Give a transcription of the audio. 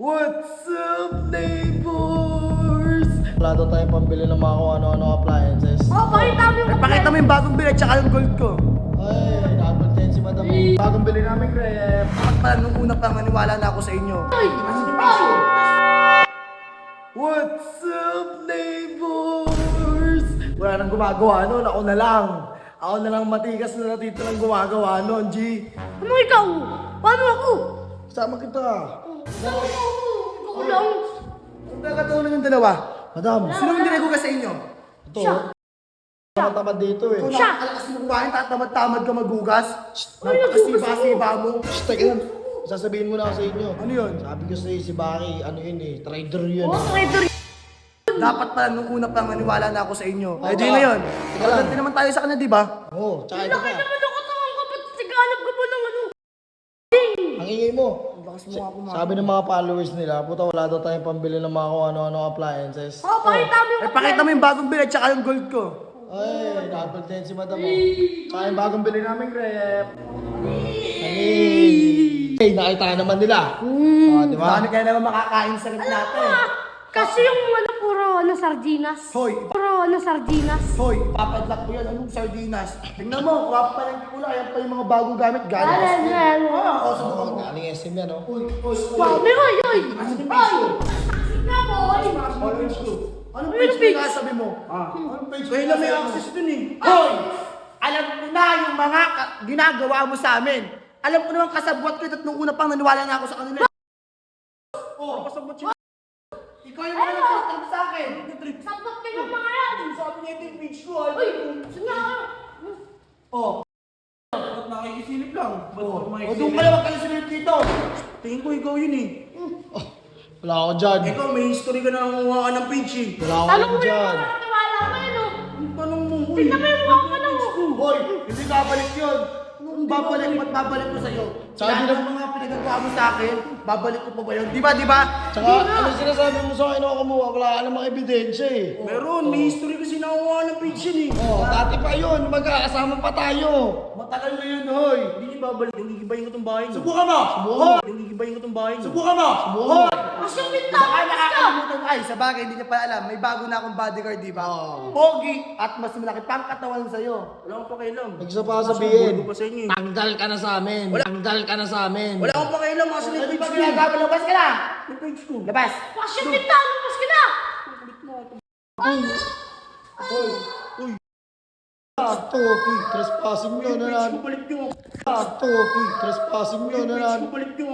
What's up, neighbors? Wala daw tayong pambili ng mga kung ano-ano appliances. Oh, pakita mo yung Pakita mo yung bagong bili tsaka yung gold ko. Ay, nakapal din si madam. Bagong bili namin rep. Dapat pala nung una pa maniwala na ako sa inyo. Ay! What's up, neighbors? Wala nang gumagawa nun, ako na lang. Ako na lang matikas na natito lang gumagawa nun, G. Ano ikaw? Paano ako? Sama kita. Ikaw lang. Kung nakatulong yung dalawa. Madam, sino yung dinagugas sa inyo? Ito. Siya. Tamad dito eh. Kung Siya. nakakalakas mo kumain, tatamad-tamad ka magugas. Ay, nagugas Napakasiba-siba mo. Shh, teka lang. Sasabihin mo na ako sa inyo. Ano yun? Sabi ko sa'yo si Baki, ano yun eh, trader yun. Oh, traitor. Dapat pala nung una pa maniwala na ako sa inyo. Ay, di Oo. na yun. Teka lang. Kalanti naman tayo sa kanya, di ba? Oo, tsaka ito Laki pa. naman ang katawan ko. Ba't siganap ka pa ng ano? Ang ingay mo. Lakas mo nga kumain. Sabi ng mga followers nila, puta wala daw tayong pambili ng mga kung ano-ano appliances. Oh, pakita mo yung Ay, pakita mo yung bagong bili tsaka yung gold ko. Ay, nakapal din si madam. Tsaka yung bagong bili namin rep. Ay, nakita ka naman nila. Oh, di ba? Marami kaya naman makakain sa rep natin. Kasi yung ano, puro ano, sardinas. Hoy. Puro ano, sardinas. Hoy, ipapadlock mo yan. Anong sardinas? Tingnan mo, kuha pa lang pula. Ayan pa yung mga bagong gamit. Galing Ano, SM. ano? Ah, o, sa bukang Oh, galing SM yan, oh. Uy, uy, Wow, may hoy, hoy! Asan yung Hoy! page ko? Nga mo, hoy! Orange ko. Anong Ano page yung ko page? yung sabi mo? Anong page ko? Kaya na may access dun eh. Hoy! Alam ko na yung mga ginagawa mo sa amin. Alam ko naman kasabwat ko at nung una pang naniwala na ako sa kanila. Oh, kasabwat siya. Ikaw yung mga Ano? nagtatrip sa akin. Sakot ka ng mga yan! Sabi niya ito yung page ko. Uy! Sige nga! Oh. Ba't nakikisilip lang? Ba't Oh, ako doon makikisilip? ka lang magkalisilip dito. Tingin ko ikaw yun eh. Wala ako dyan. Ikaw, may history ka na nangunguha ka ng page eh. Wala ako Tanong mo yung dyan. mga nakatiwala mo yun, oh! Ang tanong mo, huy. Tingnan mo yung mukha ko lang, oh! Hoy, hindi babalik yun. Kung babalik, ba't babalik ko sa'yo? Sabi Lahat ng- ng mga pinagagawa mo sa akin, babalik ko pa ba yun? Di ba, di ba? Tsaka, ano sinasabi mo sa akin ako kumuha? Wala ka namang ebidensya eh. Meron, may history kasi nangunguha ng page yun eh. Oh, dati pa yun. Magkakasama pa tayo. Matagal na yun, hoy. Hindi niyo babalik. Yung gigibayin ko tong bahay niyo. Subukan mo! Hoy! Yung gigibayin ko tong bahay niyo. Subukan mo! Hoy! Mas yung pinta! Baka Mas ka! nakakalimutan ay, sa bagay, hindi niya pa alam. May bago na akong bodyguard, di ba? Oo. Pogi at mas malaki pang katawan sa'yo. Wala akong pakialam. Isa pa Buhay sabihin. ko pa sa inyo. Tanggal ka na sa amin. Tanggal ka na sa amin. Wala akong pakialam. Kasi Ano yung ba page ko. ginagawa? Labas ka na! Yung page ko. Labas! Mas yung pinta! Mas ka na! Ito, uy, trespassing yun. Yung page ko Nanan. balik niyo. Ito, uy, trespassing yun. Yung page Nanan. ko balik niyo.